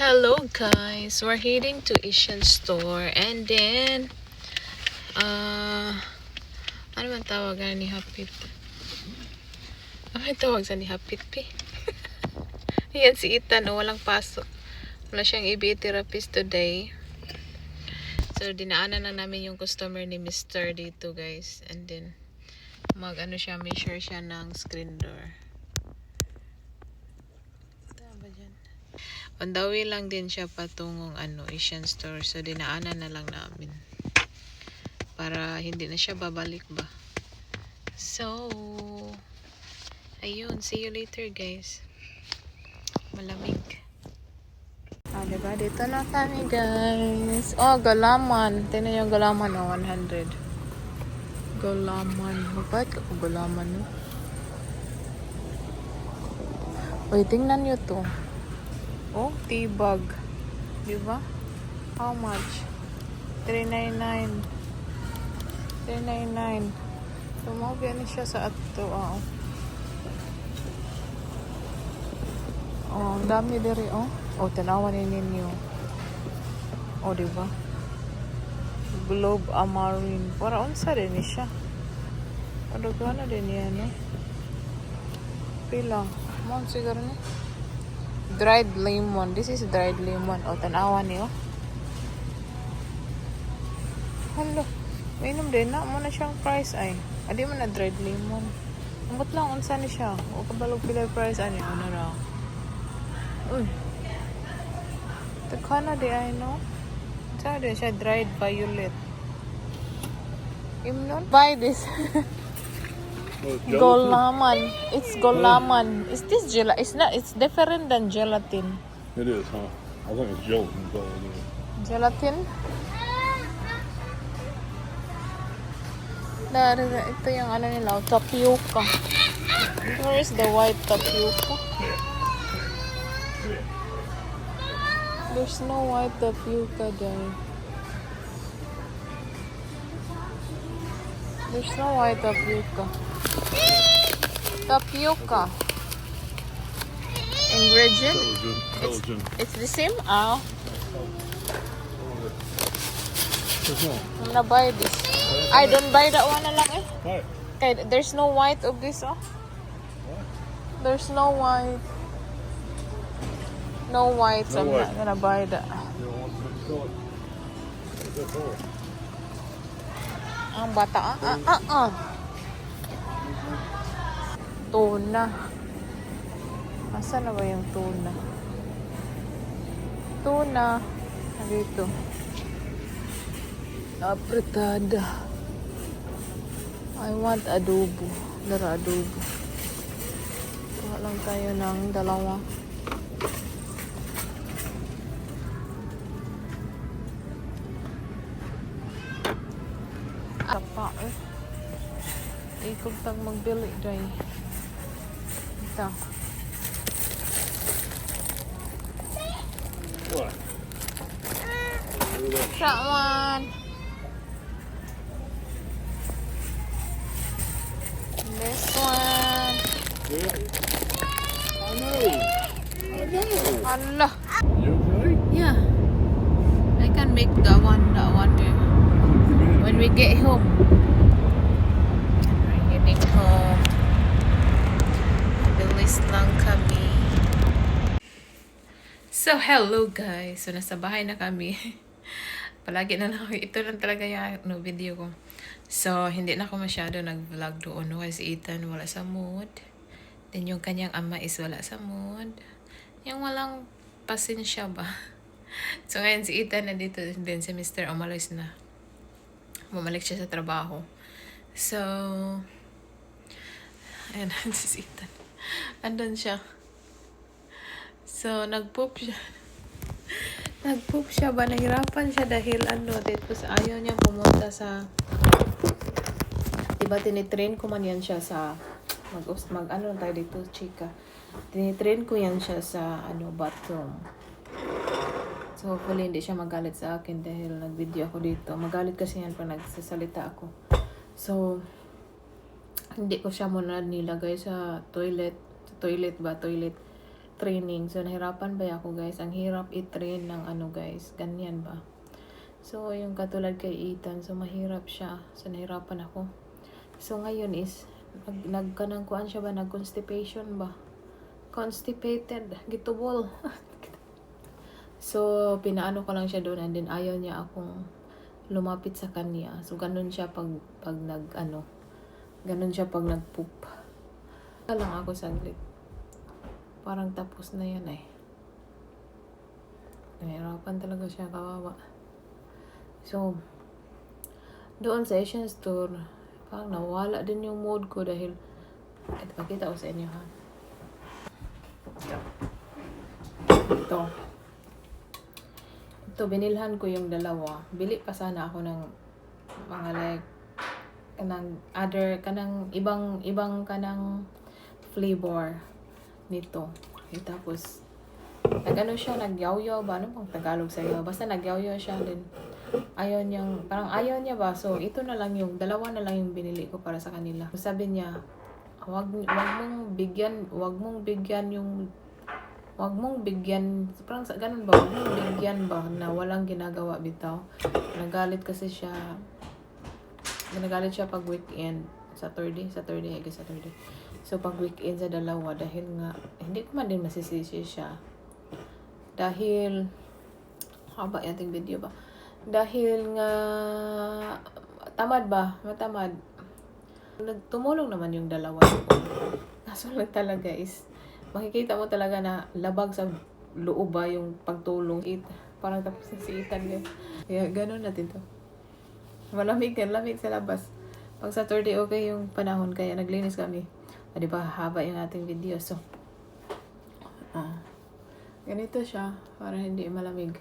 Hello guys, we're heading to Asian store and then ano man tawag ni Hapit? Ano tawag sa ni Hapit pi? Yan si Ethan, walang pasok. Wala siyang EB therapist today. So dinaanan na namin yung customer ni Mr. dito guys, and then measure siya ng screen door. On the way lang din siya patungong Asian store. So dinaanan na lang namin para hindi na siya babalik ba. So ayun, see you later guys. Malamig. Diba? Dito na kami guys. Galaman. Tingnan yung galaman 100. Galaman. Mabait ka kung galaman no? Tingnan nyo to. Tea bag. Diba? How much? $3.99. $3.99. Tumawag siya sa ato. Ang dami diri. Tanawan ninyo. Diba? Globe Amarin. Para unsa din siya. Adagana din yan Pila. Mount siguro ni. Dried lemon. This is dried lemon. Tanawan niyo. Hello. Mainom din na. Muna siyang price ay. Adi mo na dried lemon. Ambot lang. Unsa ni siya. Kabalog pila price ani. Ano raw. Uy. Takana di ay no. Unsa din siya. Dried violet. Imnon. Buy this. Golaman. It's golaman. Is this gelatin? It's not. It's different than gelatin. It is, huh? I think it's gelatin. Gelatin? Ito yung nila, tapioca. Where is the white tapioca? There's no white tapioca there. There's no white tapioca. Tapioca. Ingredient? It's the same? I'm gonna buy this. I don't buy that one na lang Why? Okay, there's no white of this There's no white. No white, so I'm not gonna buy that. Ang bata Tuna. Asa na ba yung tuna? Tuna. Dito. Apretada. I want adobo. Dara adobo. Kuha lang tayo ng dalawa. Apa ikog tag magbili day. Ito. What? Saman. This one. I know. Allah. You okay? Yeah. I can make that one when we get home. We're getting home. Bilis lang kami. So, hello guys. So, nasa bahay na kami. Palagi na lang. Ito lang talaga yung video ko. So, hindi na ako masyado nag-vlog doon. Kasi Ethan wala sa mood. Then, yung kanyang ama is wala sa mood. Yung walang pasensya ba? So, ngayon si Ethan na dito. Then, si Mr. umalis na. Bumalik siya sa trabaho. So, ayan, si Ethan. Andun siya. So, nag-poop siya. Nag-poop siya ba? Nahirapan siya dahil tapos ayaw niya pumunta sa diba tinitrain ko man yan siya sa tayo dito, chika. Tinitrain ko yan siya sa bathroom. So, hopefully hindi siya magalit sa akin dahil nag-video ako dito. Magalit kasi yan pag nagsasalita ako. So, hindi ko siya muna nilagay sa toilet. Toilet. training. So, nahirapan ba ako, guys? Ang hirap i-train ng ano, guys. Ganyan ba? So, yung katulad kay Ethan. So, mahirap siya. So, nahirapan ako. So, ngayon is, nagkanang kuan siya ba? Nag-constipation ba? Constipated. Gitubol. So, pinaano ko lang siya doon. And then, ayaw niya akong lumapit sa kanya. So, ganun siya pag ganun siya pag nag-poop. Lang ako saglit. Parang tapos na yan eh. Nahirapan talaga siya, kawawa. So, doon sa Asian store, parang nawala din yung mood ko dahil, ito, pakita ko sa inyo ha. Ito, binilhan ko yung dalawa. Bili pa sana ako ng mga like, kanang ibang kanang flavor nito. Tapos, nag-ano siya, nagyaw-yaw ba? Ano pang Tagalog sa'yo? Basta nagyaw-yaw siya din. Parang ayaw niya ba? So, ito na lang dalawa na lang yung binili ko para sa kanila. So, sabi niya, wag mong bigyan parang ganun ba? Wag mong bigyan ba na walang ginagawa bitaw. Nagalit siya pag weekend. Saturday, I guess Saturday. So, pag weekend sa dalawa, dahil nga, hindi ko man din masisisi siya. Dahil, haba yung video ba? Dahil nga, matamad. Tumulong naman yung dalawa. Kaso lang talaga is, makikita mo talaga na labag sa loob ba yung pagtulong. Parang tapos na si Ethan. Kaya, ganun natin to. Malamig sa labas. Pag Saturday, okay yung panahon, kaya naglinis kami. Diba, haba yung ating video. So, ganito siya, para hindi malamig.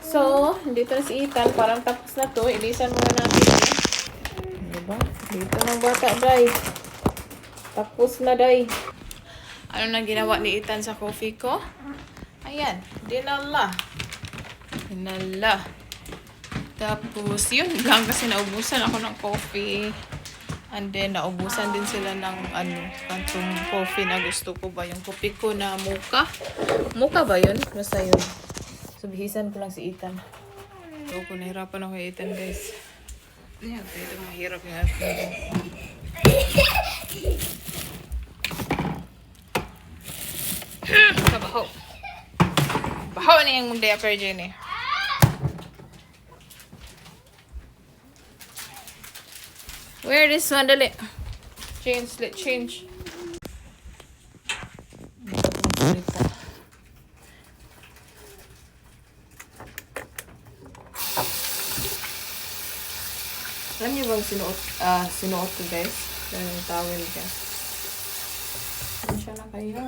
So, dito na si Ethan. Parang tapos na to. Ilisan muna natin. Diba? Dito ng bata, day. Tapos na, day. Ano na ginawa ni Ethan sa coffee ko? Ayan, dinala. Tapos, yun lang kasi naubusan ako ng coffee. And then, naubusan din sila ng kantong coffee na gusto ko ba. Yung coffee ko na mocha. Mocha ba yun? Basta yun. So, bihisan ko lang si Ethan. So, kung nahirapan ako kay Ethan, guys. Ayan, ito mahirap yung ating. Baho. Baho na yung diaper dyan eh. Wear this one, dali. Let's change. Alam niyo bang sinuot ko, guys? Yung towel ka. Siya na kaya.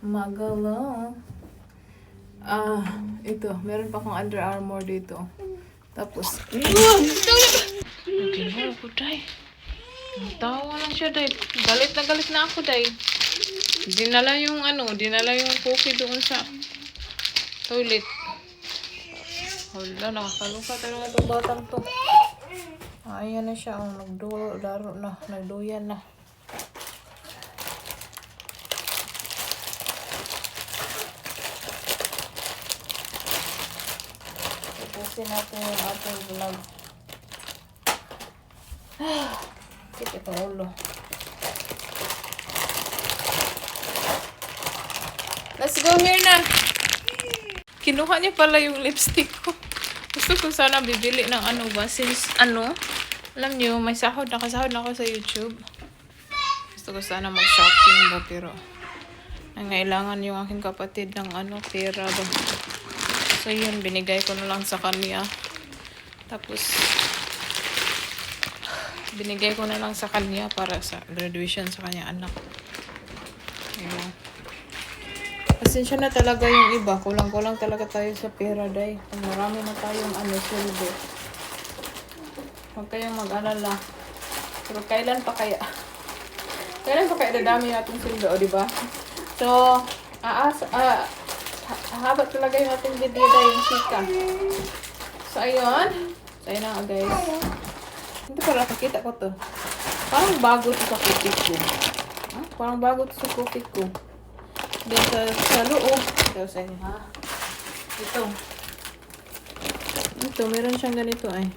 Magalaw. Ito. Meron pa akong Under Armour dito. Tapos, Ginoo ko, day. Tawa lang siya, day. Galit na ako, day. Dinala yung coffee doon sa toilet. Hala, nakakaluka talaga itong batang to. Ayan na siya, nagduyan na. Tapusin natin yung ating vlog. Sakit itong ulo. Let's go here na. Kinuha niya pala yung lipstick ko. Gusto ko sana bibili ng since alam niyo, nakasahod na ako sa YouTube. Gusto ko sana mag-shopping ba, pero nangailangan yung aking kapatid ng pera ba. So yun, binigay ko na lang sa kanya. Tapos, binigay ko na lang sa kanya para sa graduation sa kanya anak. Ayun. Pasensya na talaga yung iba. Kulang-kulang talaga tayo sa pera, day. Kung marami na tayong sweldo. Huwag kayong mag-alala. Pero kailan pa kaya dadami natin sweldo, di ba? So, habat talaga yung ating video, day, yung chika. So, ayun. So, ayun na, guys. Hindi pala, nakita ko to. Parang bago to sa coffee ko. Parang bago to sa coffee ko. Then sa loob. Ito sa inyo, ha? Ito. Ito, meron siyang ganito ay.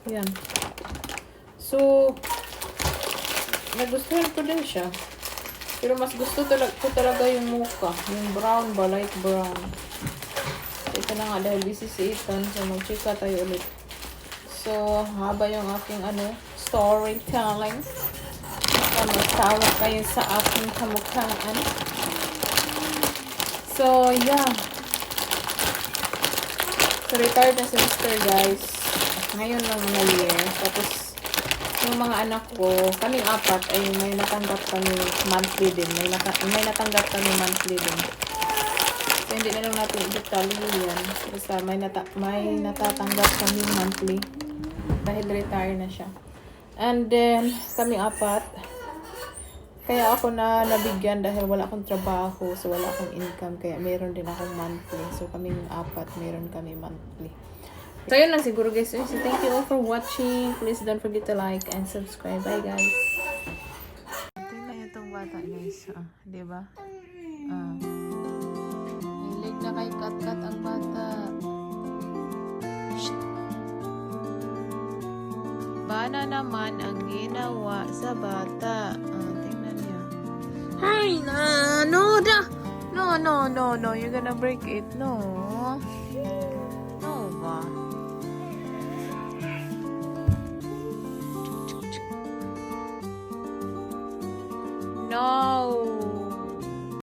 Yan. So, nagustuhan ko din siya. Pero mas gusto ko talaga yung mocha. Yung brown ba? Light brown. Ito na nga dahil busy si Ethan. So, mag-chika tayo ulit. So, haba yung aking storytelling. Magtawa kayo sa aking kamukhaan. So, yeah. So, retired na semester, guys. Ngayon lang na year. Tapos, yung mga anak ko, kaming apat, ay may natanggap kami monthly din. May natanggap kami monthly din. So, hindi na lang natin i-detalye yan. Basta may natatanggap kami monthly. Dahil retire na siya. And then, kaming apat, kaya ako na nabigyan dahil wala akong trabaho, so wala akong income, kaya meron din akong monthly. So kaming apat, meron kami monthly. So yun lang siguro guys. So thank you all for watching. Please don't forget to like and subscribe. Bye guys. Tingnan itong bata guys. Diba? Hilig na kay Kat-Kat ang bata. Bana naman ang ginawa sa bata. Tingnan niya. Hi, no, no, you're gonna break it, no.